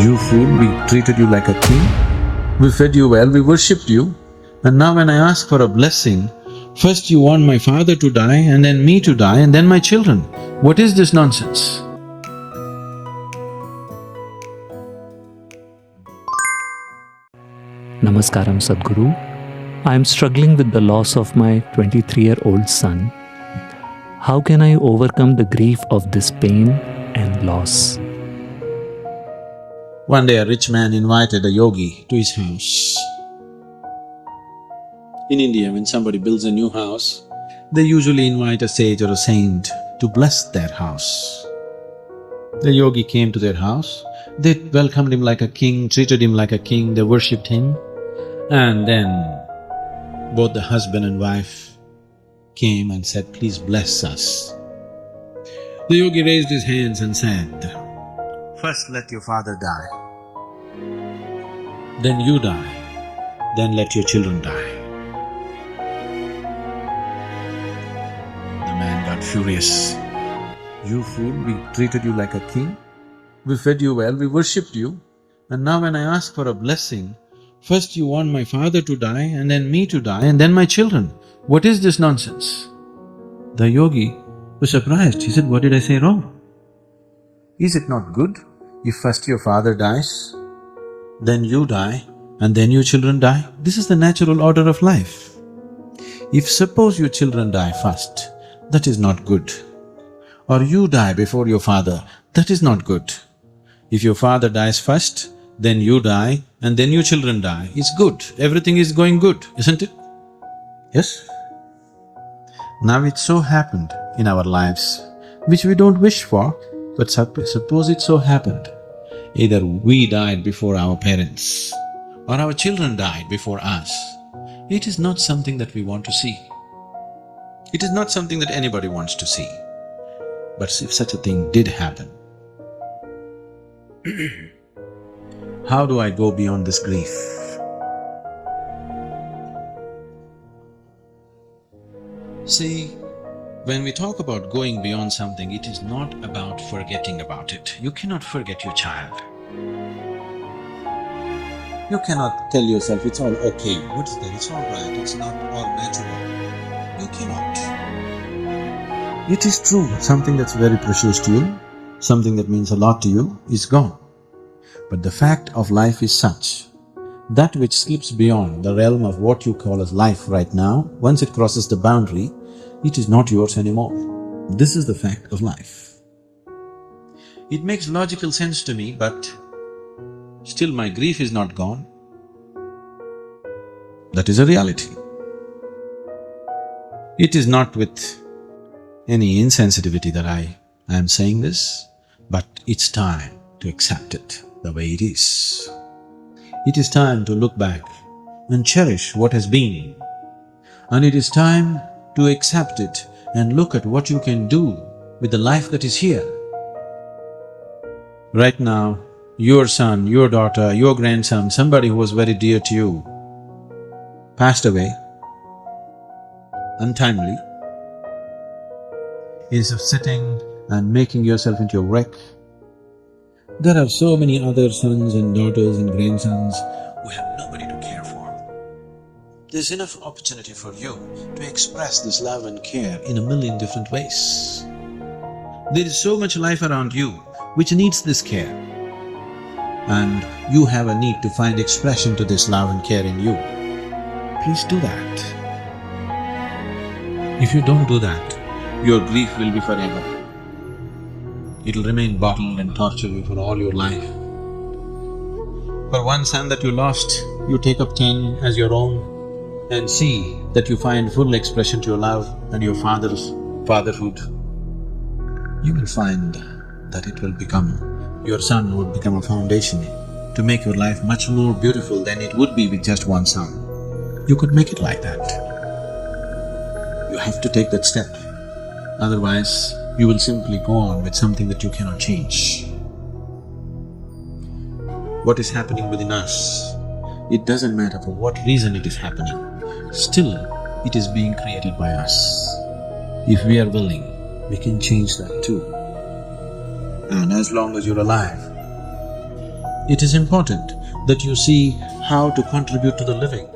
You fool, we treated you like a king, we fed you well, we worshipped you, and now when I ask for a blessing, first you want my father to die, and then me to die, and then my children. What is this nonsense? Namaskaram, Sadhguru. I am struggling with the loss of my 23-year-old son. How can I overcome the grief of this pain and loss? One day a rich man invited a yogi to his house. In India, when somebody builds a new house, they usually invite a sage or a saint to bless their house. The yogi came to their house, they welcomed him like a king, treated him like a king, they worshipped him. And then both the husband and wife came and said, "Please bless us." The yogi raised his hands and said, "First let your father die, then you die, then let your children die." The man got furious. "You fool, we treated you like a king, we fed you well, we worshipped you, and now when I ask for a blessing, first you want my father to die, and then me to die, and then my children. What is this nonsense?" The yogi was surprised. He said, "What did I say wrong? Is it not good if first your father dies, then you die, and then your children die? This is the natural order of life. If suppose your children die first, that is not good. Or you die before your father, that is not good. If your father dies first, then you die, and then your children die, it's good, everything is going good, isn't it? Yes? Now it so happened in our lives, which we don't wish for, but suppose it so happened, either we died before our parents, or our children died before us. It is not something that we want to see. It is not something that anybody wants to see. But if such a thing did happen, how do I go beyond this grief? See, when we talk about going beyond something, it is not about forgetting about it. You cannot forget your child. You cannot tell yourself, it's all okay. What's that? It's all right, it's not all natural. You cannot. It is true, something that's very precious to you, something that means a lot to you is gone. But the fact of life is such, that which slips beyond the realm of what you call as life right now, once it crosses the boundary, it is not yours anymore. This is the fact of life. It makes logical sense to me, but still my grief is not gone. That is a reality. It is not with any insensitivity that I am saying this, but it's time to accept it the way it is. It is time to look back and cherish what has been, and it is time to accept it and look at what you can do with the life that is here. Right now, your son, your daughter, your grandson, somebody who was very dear to you, passed away untimely. Instead of sitting and making yourself into a wreck, there are so many other sons and daughters and grandsons who have nobody to care for. There's enough opportunity for you to express this love and care in a million different ways. There is so much life around you which needs this care, and you have a need to find expression to this love and care in you. Please do that. If you don't do that, your grief will be forever. It'll remain bottled and torture you for all your life. For one son that you lost, you take up 10 as your own and see that you find full expression to your love and your father's fatherhood. You will find that it will become… your son would become a foundation to make your life much more beautiful than it would be with just one son. You could make it like that. You have to take that step. Otherwise, you will simply go on with something that you cannot change. What is happening within us, it doesn't matter for what reason it is happening, still it is being created by us. If we are willing, we can change that too. And as long as you're alive, It is important that you see how to contribute to the living.